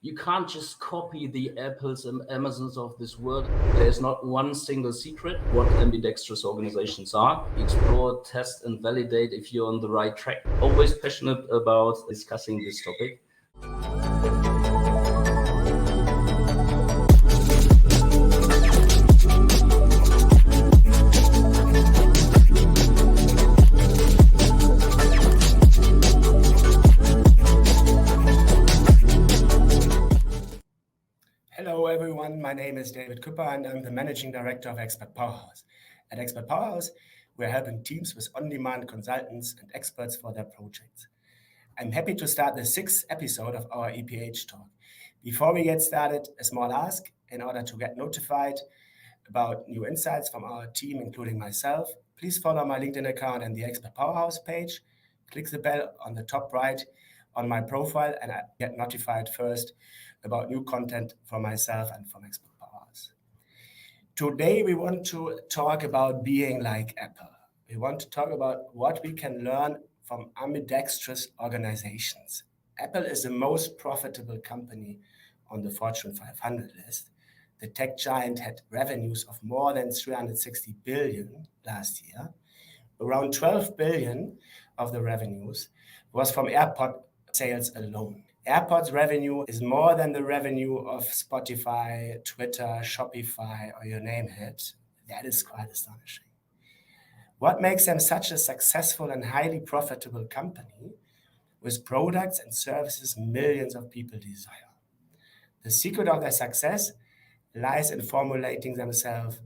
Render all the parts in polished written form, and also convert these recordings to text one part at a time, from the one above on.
You can't just copy the Apples and Amazons of this world. There's not one single secret what ambidextrous organizations are. Explore, test, and validate if you're on the right track. Always passionate about discussing this topic. Hello everyone, my name is David Küpper and I'm the Managing Director of Expert Powerhouse. At Expert Powerhouse, we're helping teams with on-demand consultants and experts for their projects. I'm happy to start the 6th episode of our EPH talk. Before we get started, a small ask. In order to get notified about new insights from our team, including myself, please follow my LinkedIn account and the Expert Powerhouse page. Click the bell on the top right on my profile and I get notified first about new content from myself and from Expert Powerhouse. Today, we want to talk about being like Apple. We want to talk about what we can learn from ambidextrous organizations. Apple is the most profitable company on the Fortune 500 list. The tech giant had revenues of more than 360 billion last year. Around 12 billion of the revenues was from AirPod sales alone. AirPods revenue is more than the revenue of Spotify, Twitter, Shopify, or you name it. That is quite astonishing. What makes them such a successful and highly profitable company with products and services millions of people desire? The secret of their success lies in formulating themselves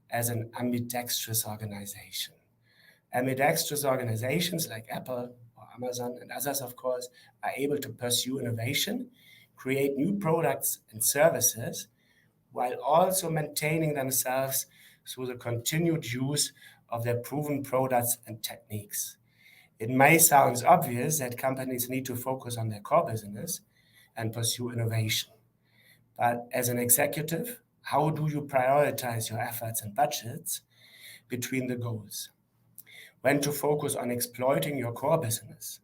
as an ambidextrous organization. Ambidextrous organizations like Apple, Amazon and others, of course, are able to pursue innovation, create new products and services, while also maintaining themselves through the continued use of their proven products and techniques. It may sound obvious that companies need to focus on their core business and pursue innovation. But as an executive, how do you prioritize your efforts and budgets between the goals? When to focus on exploiting your core business?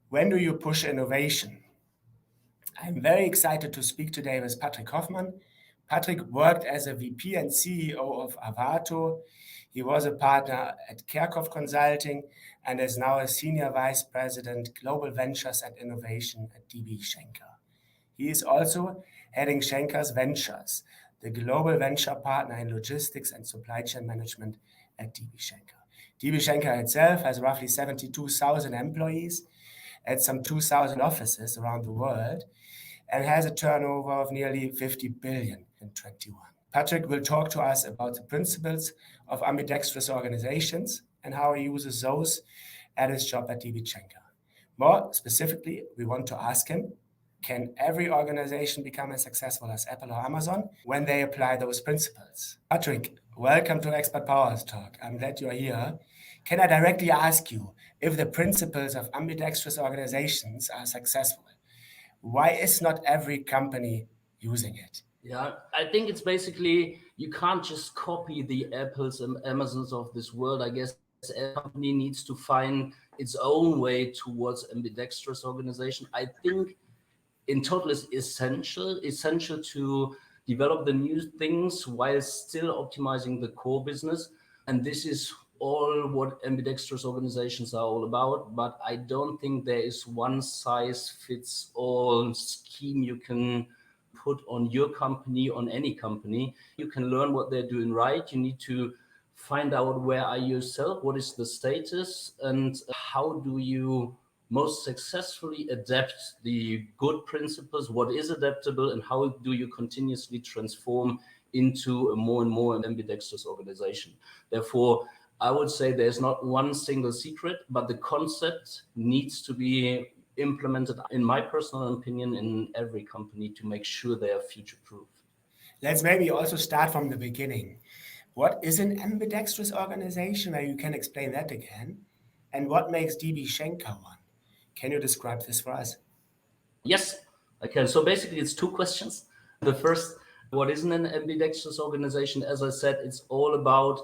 When do you push innovation? I'm very excited to speak today with Patric Hoffman. Patric worked as a VP and CEO of Avato. He was a partner at Kerkhoff Consulting and is now a Senior Vice President, Global Ventures and Innovation at DB Schenker. He is also heading Schenker's Ventures, the global venture partner in logistics and supply chain management at DB Schenker. DB Schenker itself has roughly 72,000 employees at some 2,000 offices around the world and has a turnover of nearly 50 billion in 21. Patric will talk to us about the principles of ambidextrous organizations and how he uses those at his job at DB Schenker. More specifically, we want to ask him, can every organization become as successful as Apple or Amazon when they apply those principles? Patric, welcome to Expert Powerhouse Talk. I'm glad you're here. Can I directly ask you if the principles of ambidextrous organizations are successful? Why is not every company using it? Yeah, I think it's basically, you can't just copy the Apples and Amazons of this world. I guess every company needs to find its own way towards ambidextrous organization. I think in total is essential to develop the new things while still optimizing the core business. And this is all what ambidextrous organizations are all about. But I don't think there is one size fits all scheme you can put on your company, on any company. You can learn what they're doing right. You need to find out where are you yourself, what is the status, and how do you most successfully adapt the good principles, what is adaptable, and how do you continuously transform into a more and more ambidextrous organization. Therefore, I would say there's not one single secret, but the concept needs to be implemented, in my personal opinion, in every company to make sure they are future-proof. Let's maybe also start from the beginning. What is an ambidextrous organization? Maybe you can explain that again. And what makes DB Schenker one? Can you describe this for us? Yes, I can. So basically, it's two questions. The first, what is an ambidextrous organization? As I said, it's all about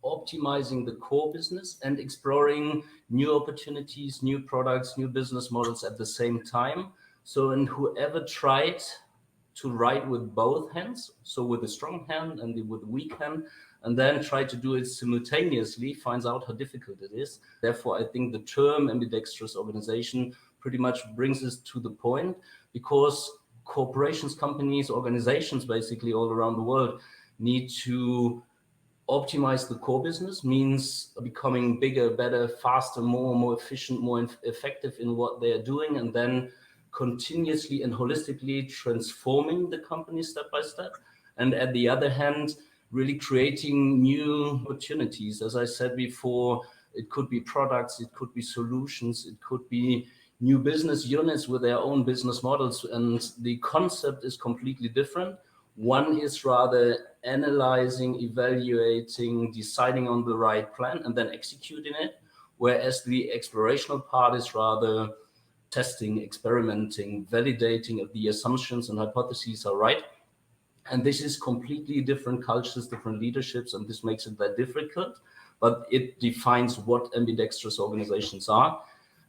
optimizing the core business and exploring new opportunities, new products, new business models at the same time. So, and whoever tried to write with both hands, so with a strong hand and with a weak hand, and then try to do it simultaneously, finds out how difficult it is. Therefore, I think the term ambidextrous organization pretty much brings us to the point, because corporations, companies, organizations basically all around the world need to optimize the core business, means becoming bigger, better, faster, more efficient, more effective in what they're doing, and then continuously and holistically transforming the company step by step. And at the other hand, really creating new opportunities. As I said before, it could be products, it could be solutions, it could be new business units with their own business models. And the concept is completely different. One is rather analyzing, evaluating, deciding on the right plan, and then executing it. Whereas the explorational part is rather testing, experimenting, validating if the assumptions and hypotheses are right. And this is completely different cultures, different leaderships, and this makes it that difficult. But it defines what ambidextrous organizations are.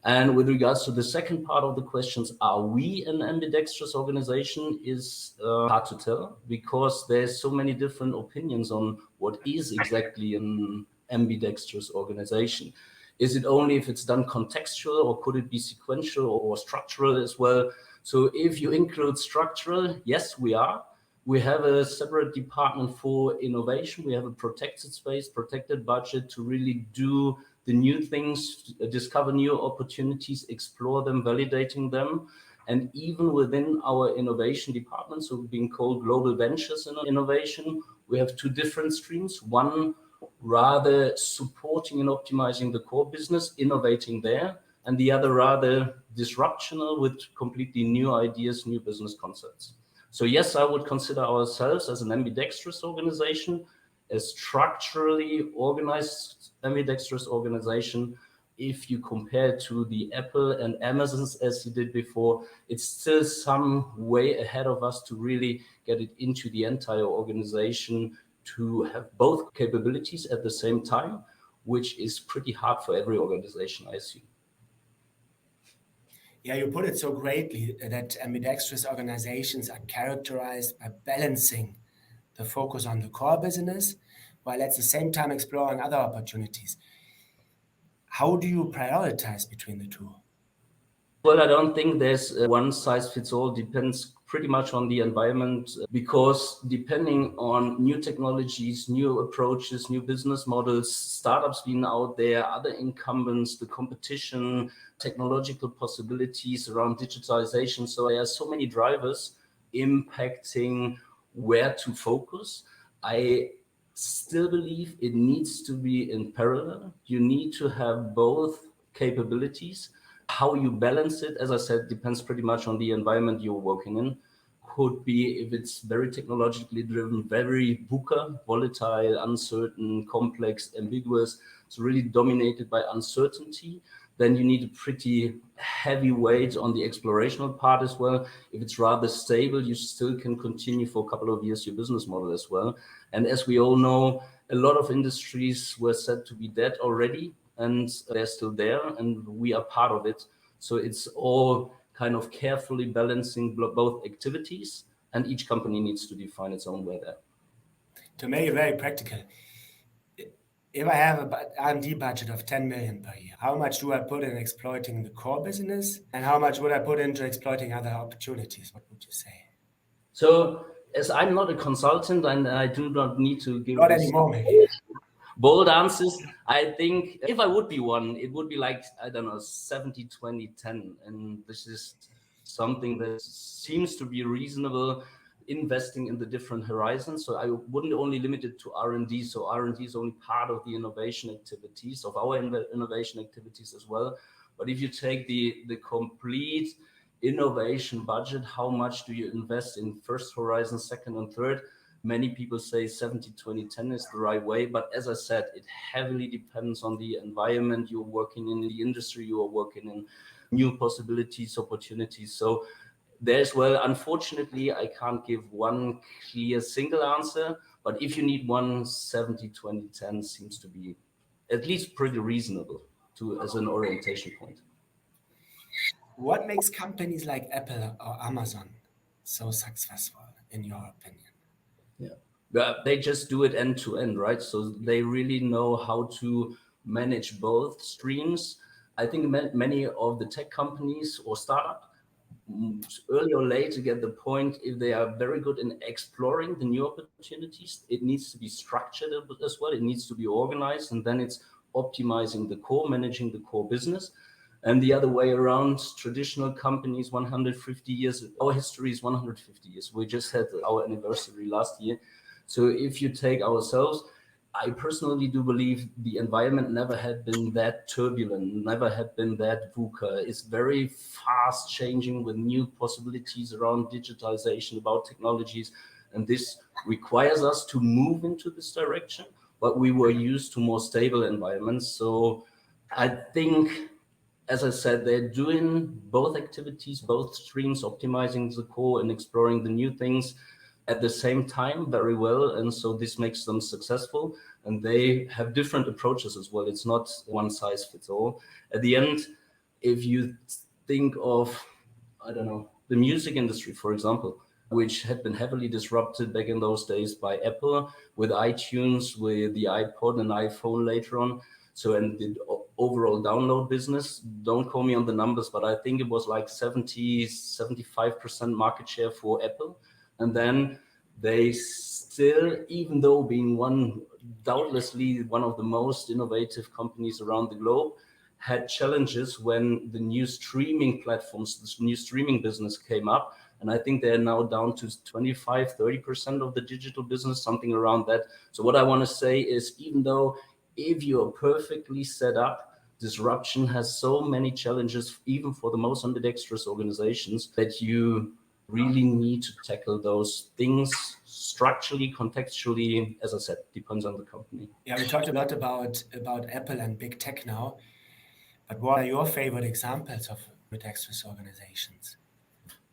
And with regards to the second part of the questions, are we an ambidextrous organization, is hard to tell, because there's so many different opinions on what is exactly an ambidextrous organization. Is it only if it's done contextual, or could it be sequential or structural as well? So if you include structural, yes, we are. We have a separate department for innovation. We have a protected space, protected budget to really do the new things, discover new opportunities, explore them, validating them. And even within our innovation department, so being called Global Ventures in Innovation, we have two different streams. One rather supporting and optimizing the core business, innovating there, and the other rather disruptional with completely new ideas, new business concepts. So yes, I would consider ourselves as an ambidextrous organization, a structurally organized ambidextrous organization. If you compare to the Apple and Amazons as you did before, it's still some way ahead of us to really get it into the entire organization, to have both capabilities at the same time, which is pretty hard for every organization, I assume. Yeah, you put it so greatly that ambidextrous organizations are characterized by balancing the focus on the core business while at the same time exploring other opportunities. How do you prioritize between the two? Well, I don't think there's one size fits all. Depends pretty much on the environment, because depending on new technologies, new approaches, new business models, startups being out there, other incumbents, the competition, technological possibilities around digitalization. So there are so many drivers impacting where to focus. I still believe it needs to be in parallel. You need to have both capabilities. How you balance it, as I said, depends pretty much on the environment you're working in. Could be, if it's very technologically driven, very VUCA, volatile, uncertain, complex, ambiguous, so really dominated by uncertainty, then you need a pretty heavy weight on the explorational part as well. If it's rather stable, you still can continue for a couple of years your business model as well. And as we all know, a lot of industries were said to be dead already, and they're still there, and we are part of it. So it's all kind of carefully balancing both activities, and each company needs to define its own way there. To make it very practical, if I have an R&D budget of 10 million per year, how much do I put in exploiting the core business, and how much would I put into exploiting other opportunities? What would you say? So as I'm not a consultant and I do not need to give Not anymore, maybe. Bold answers, I think if I would be one, it would be like, I don't know, 70, 20, 10. And this is something that seems to be reasonable, investing in the different horizons. So I wouldn't only limit it to R&D. So R&D is only part of the innovation activities, of our innovation activities as well. But if you take the complete innovation budget, how much do you invest in first horizon, second and third? Many people say 70, 20, 10 is the right way. But as I said, it heavily depends on the environment you're working in, the industry you are working in, new possibilities, opportunities. So there's, well, unfortunately, I can't give one clear single answer. But if you need one, 70, 20, 10 seems to be at least pretty reasonable as an orientation point. What makes companies like Apple or Amazon so successful, in your opinion? They just do it end to end, right? So they really know how to manage both streams. I think many of the tech companies or startup early or later get the point, if they are very good in exploring the new opportunities, it needs to be structured as well. It needs to be organized, and then it's optimizing the core, managing the core business. And the other way around, traditional companies, 150 years, our history is 150 years. We just had our anniversary last year. So if you take ourselves, I personally do believe the environment never had been that turbulent, never had been that VUCA. It's very fast changing with new possibilities around digitalization, about technologies. And this requires us to move into this direction, but we were used to more stable environments. So I think, as I said, they're doing both activities, both streams, optimizing the core and exploring the new things at the same time very well. And so this makes them successful, and they have different approaches as well. It's not one size fits all. At the end, if you think of, I don't know, the music industry, for example, which had been heavily disrupted back in those days by Apple with iTunes, with the iPod and iPhone later on. So, and the overall download business, don't call me on the numbers, but I think it was like 75% market share for Apple. And then they still, even though being doubtlessly one of the most innovative companies around the globe, had challenges when the new streaming platforms, this new streaming business came up. And I think they're now down to 25-30% of the digital business, something around that. So what I want to say is, even though if you're perfectly set up, disruption has so many challenges, even for the most ambidextrous organizations, that you really need to tackle those things structurally, contextually. As I said, depends on the company. Yeah, we talked a lot about Apple and big tech now, but what are your favorite examples of ambidextrous organizations?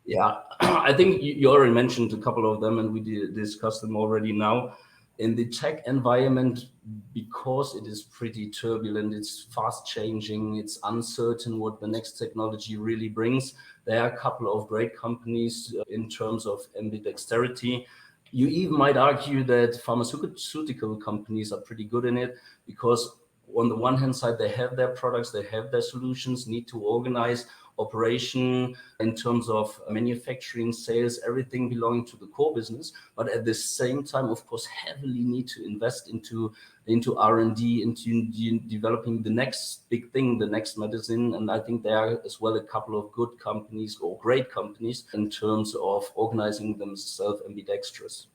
Yeah, I think you already mentioned a couple of them, and we discussed them already now. In the tech environment, because it is pretty turbulent, it's fast changing, it's uncertain what the next technology really brings. There are a couple of great companies in terms of ambidexterity. You even might argue that pharmaceutical companies are pretty good in it, because on the one hand side, they have their products, they have their solutions, need to organize operation in terms of manufacturing, sales, everything belonging to the core business. But at the same time, of course, heavily need to invest into R&D, into developing the next big thing, the next medicine. And I think there are as well a couple of good companies or great companies in terms of organizing themselves ambidextrous.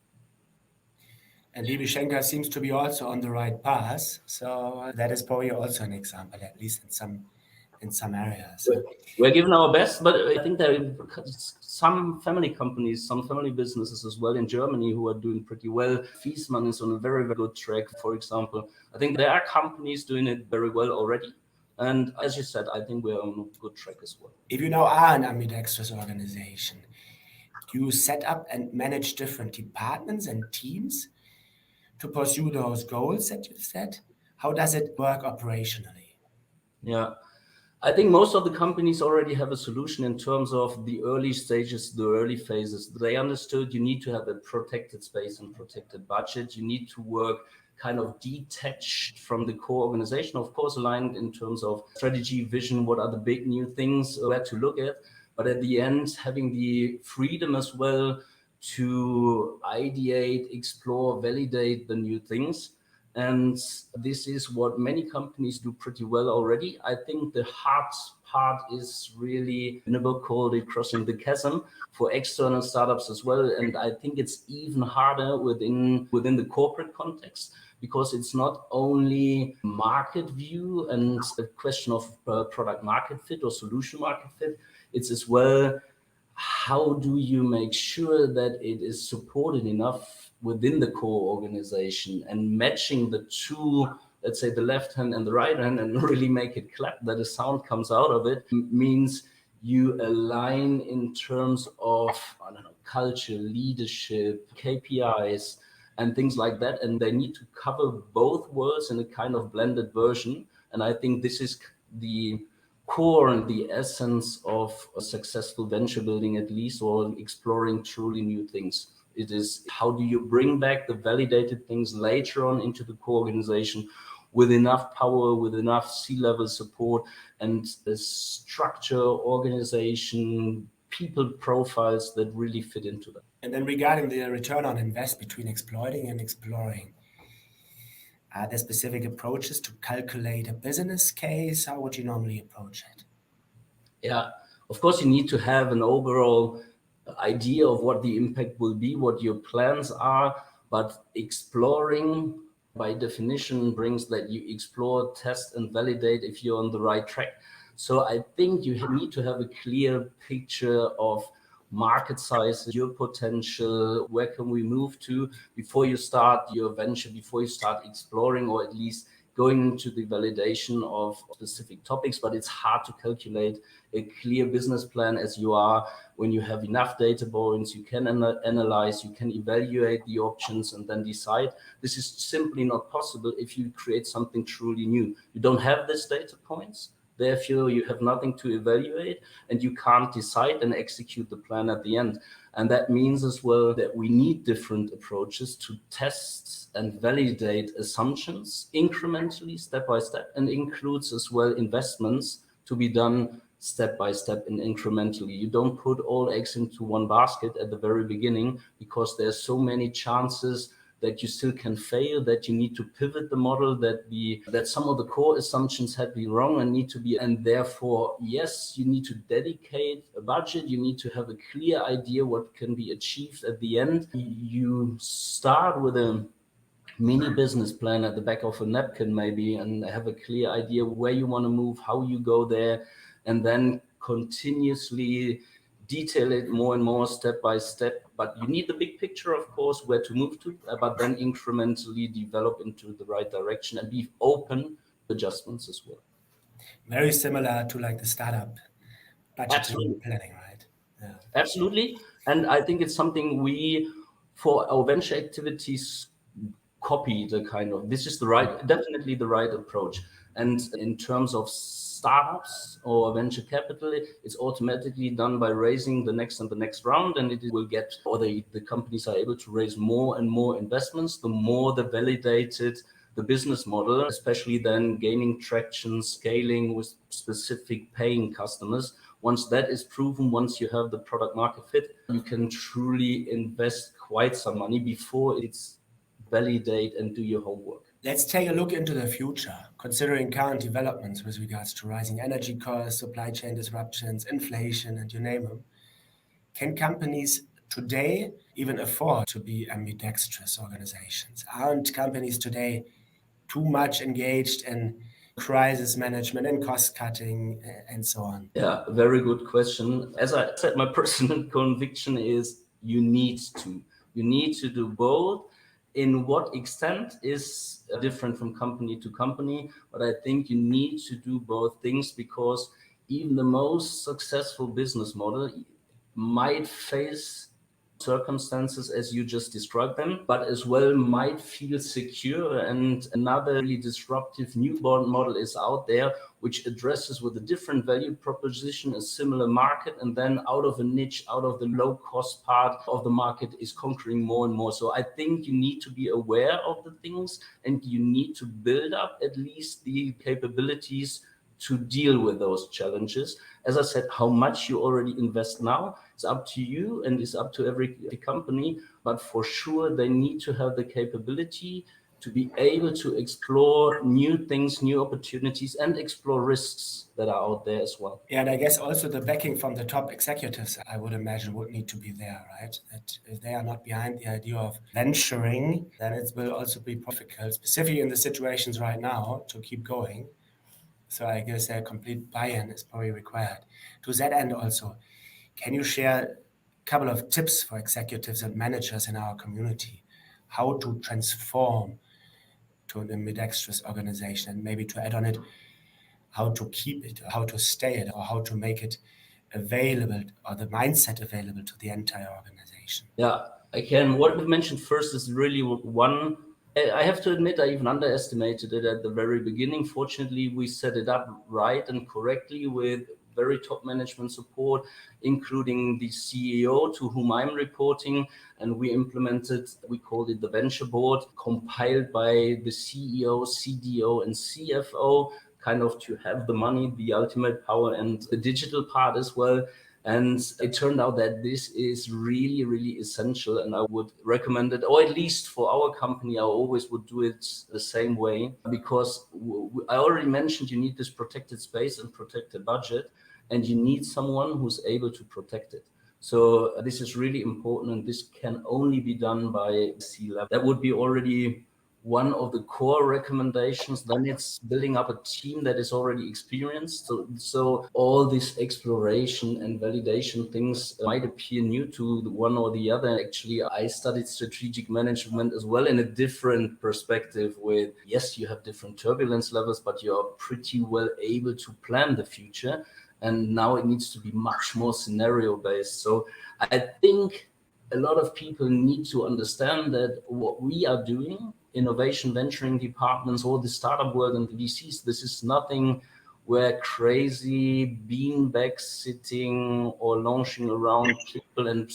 And DB Schenker seems to be also on the right path. So that is probably also an example, at least in some areas. We're giving our best, but I think there are some family companies, some family businesses as well in Germany who are doing pretty well. Fiesmann is on a very, very good track, for example. I think there are companies doing it very well already. And as you said, I think we're on a good track as well. If you now are an ambidextrous organization, do you set up and manage different departments and teams to pursue those goals that you've set? How does it work operationally? Yeah. I think most of the companies already have a solution in terms of the early stages, the early phases. They understood you need to have a protected space and protected budget. You need to work kind of detached from the core organization, of course, aligned in terms of strategy, vision, what are the big new things, where to look at. But at the end, having the freedom as well to ideate, explore, validate the new things. And this is what many companies do pretty well already. I think the hard part is really, in a book called it, Crossing the Chasm, for external startups as well. And I think it's even harder within the corporate context, because it's not only market view and the question of product market fit or solution market fit, it's as well, how do you make sure that it is supported enough within the core organization, and matching the two, let's say the left hand and the right hand, and really make it clap, that a sound comes out of it, means you align in terms of, I don't know, culture, leadership, KPIs, and things like that. And they need to cover both worlds in a kind of blended version. And I think this is the core and the essence of a successful venture building, at least, or exploring truly new things. It is how do you bring back the validated things later on into the core organization with enough power, with enough C-level support, and the structure, organization, people profiles that really fit into that. And then regarding the return on invest between exploiting and exploring, are there specific approaches to calculate a business case? How would you normally approach it? Yeah, of course, you need to have an overall idea of what the impact will be, what your plans are, but exploring by definition brings that you explore, test, and validate if you're on the right track. So I think you need to have a clear picture of market size, your potential, where can we move to before you start your venture, before you start exploring, or at least going into the validation of specific topics. But it's hard to calculate a clear business plan as you are when you have enough data points, you can analyze, you can evaluate the options and then decide. This is simply not possible if you create something truly new. You don't have these data points. Therefore, you have nothing to evaluate and you can't decide and execute the plan at the end. And that means as well that we need different approaches to test and validate assumptions incrementally, step by step, and includes as well investments to be done step by step and incrementally. You don't put all eggs into one basket at the very beginning because there's so many chances that you still can fail, that you need to pivot the model, that some of the core assumptions had been wrong and need to be, and therefore, yes, you need to dedicate a budget, you need to have a clear idea what can be achieved at the end. You start with a mini business plan at the back of a napkin maybe, and have a clear idea where you want to move, how you go there, and then continuously detail it more and more step by step. But you need the big picture, of course, where to move to, but then incrementally develop into the right direction and be open to adjustments as well. Very similar to like the startup budgeting Absolutely. and planning, right? Yeah. Absolutely. And I think it's something we, for our venture activities, copy the kind of, this is the right, definitely the right approach. And in terms of startups or venture capital, it's automatically done by raising the next and the next round, and it will get, or the companies are able to raise more and more investments, the more the validated the business model, especially then gaining traction, scaling with specific paying customers. Once that is proven, once you have the product market fit, you can truly invest quite some money before it's validate and do your homework. Let's take a look into the future, considering current developments with regards to rising energy costs, supply chain disruptions, inflation, and you name them. Can companies today even afford to be ambidextrous organizations? Aren't companies today too much engaged in crisis management and cost cutting and so on? Yeah, very good question. As I said, my personal conviction is you need to do both. In what extent is different from company to company, but I think you need to do both things, because even the most successful business model might face circumstances as you just described them, but as well might feel secure, and another really disruptive newborn model is out there which addresses with a different value proposition a similar market, and then out of a niche, out of the low cost part of the market, is conquering more and more. So I think you need to be aware of the things, and you need to build up at least the capabilities to deal with those challenges. As I said, how much you already invest now is up to you and is up to every company, but for sure they need to have the capability to be able to explore new things, new opportunities, and explore risks that are out there as well. Yeah, and I guess also the backing from the top executives, I would imagine, would need to be there, right? That if they are not behind the idea of venturing, then it will also be difficult, specifically in the situations right now, to keep going. So I guess a complete buy-in is probably required. To that end also, can you share a couple of tips for executives and managers in our community, how to transform to an ambidextrous organization, and maybe to add on it, how to keep it, how to stay it, or how to make it available, or the mindset available to the entire organization? Yeah, I can. What we mentioned first is really one I have to admit, I even underestimated it at the very beginning. Fortunately, we set it up right and correctly with very top management support, including the CEO to whom I'm reporting. And we implemented, we called it the venture board, compiled by the CEO, CDO, and CFO, kind of to have the money, the ultimate power, and the digital part as well. And it turned out that this is really, really essential. And I would recommend it, or at least for our company, I always would do it the same way, because I already mentioned you need this protected space and protected budget, and you need someone who's able to protect it. So this is really important, and this can only be done by C-level. That would be already one of the core recommendations. Then it's building up a team that is already experienced. So all this exploration and validation things might appear new to the one or the other. Actually, I studied strategic management as well in a different perspective with, yes, you have different turbulence levels, but you're pretty well able to plan the future. And now it needs to be much more scenario based. So I think a lot of people need to understand that what we are doing, innovation venturing departments or the startup world and the VCs, this is nothing where crazy beanbags sitting or launching around people and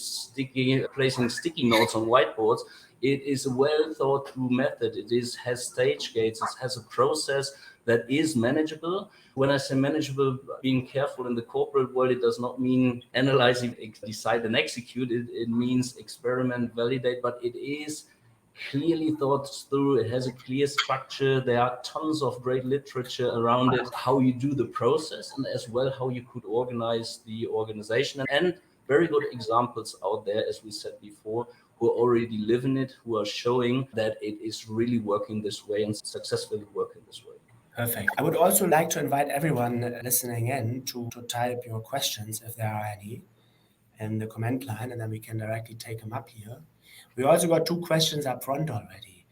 placing sticky notes on whiteboards. It is a well thought through method. Has stage gates, it has a process that is manageable. When I say manageable, being careful in the corporate world, it does not mean analyzing, decide and execute. It means experiment, validate, but it is clearly thought through. It has a clear structure. There are tons of great literature around it, how you do the process and as well how you could organize the organization. And very good examples out there, as we said before, who already live in it, who are showing that it is really working this way and successfully working this way. Perfect. I would also like to invite everyone listening in to type your questions, if there are any, in the comment line, and then we can directly take them up here. We also got 2 questions up front already,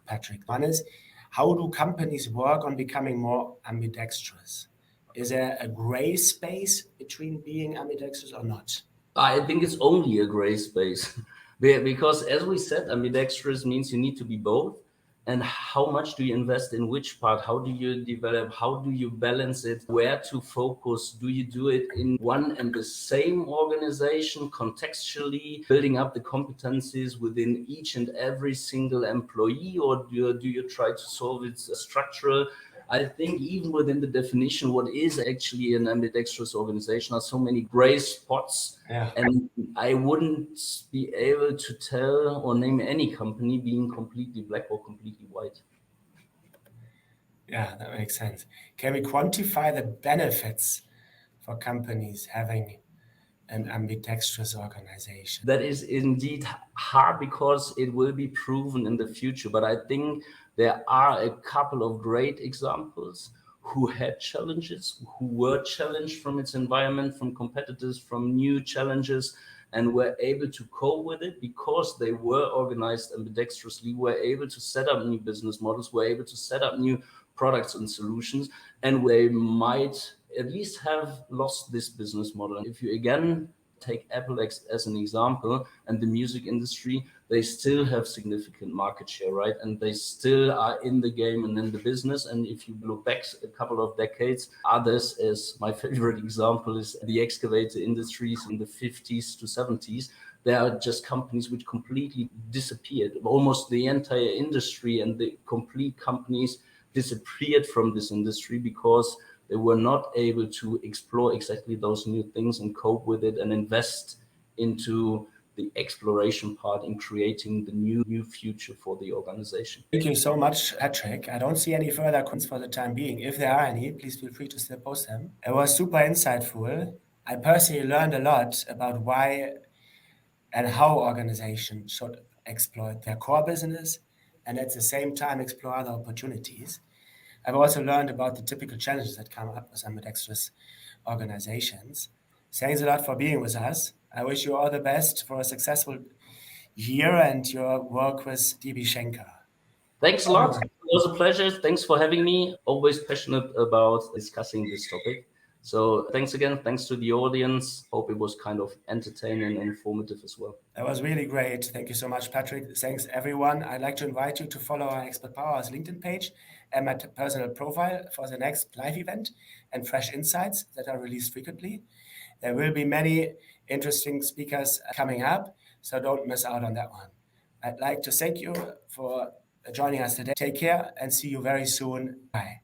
Patric. One is, how do companies work on becoming more ambidextrous? Is there a gray space between being ambidextrous or not? I think it's only a gray space because, as we said, ambidextrous means you need to be both. And how much do you invest in which part? How do you develop? How do you balance it? Where to focus? Do you do it in one and the same organization contextually, building up the competencies within each and every single employee, or do you try to solve it structural? I think even within the definition, what is actually an ambidextrous organization are so many gray spots. Yeah. And I wouldn't be able to tell or name any company being completely black or completely white. Yeah, that makes sense. Can we quantify the benefits for companies having an ambidextrous organization? That is indeed hard because it will be proven in the future. But I think there are a couple of great examples who had challenges, who were challenged from its environment, from competitors, from new challenges, and were able to cope with it because they were organized ambidextrously, were able to set up new business models, were able to set up new products and solutions, and they might at least have lost this business model. And if you again take Apple as an example and the music industry, they still have significant market share, right? And they still are in the game and in the business. And if you look back a couple of decades, others, as my favorite example is the excavator industries in the 50s to 70s, there are just companies which completely disappeared. Almost the entire industry and the complete companies disappeared from this industry because they were not able to explore exactly those new things and cope with it and invest into the exploration part in creating the new future for the organization. Thank you so much, Patric. I don't see any further questions for the time being. If there are any, please feel free to still post them. It was super insightful. I personally learned a lot about why and how organizations should exploit their core business and at the same time explore other opportunities. I've also learned about the typical challenges that come up with ambidextrous organizations. Thanks a lot for being with us. I wish you all the best for a successful year and your work with DB Schenker. Thanks a lot. It was a pleasure. Thanks for having me. Always passionate about discussing this topic. So thanks again. Thanks to the audience. Hope it was kind of entertaining and informative as well. That was really great. Thank you so much, Patrick. Thanks, everyone. I'd like to invite you to follow our Expert Powerhouse LinkedIn page and my personal profile for the next live event and fresh insights that are released frequently. There will be many interesting speakers coming up, so don't miss out on that one. I'd like to thank you for joining us today. Take care and see you very soon. Bye.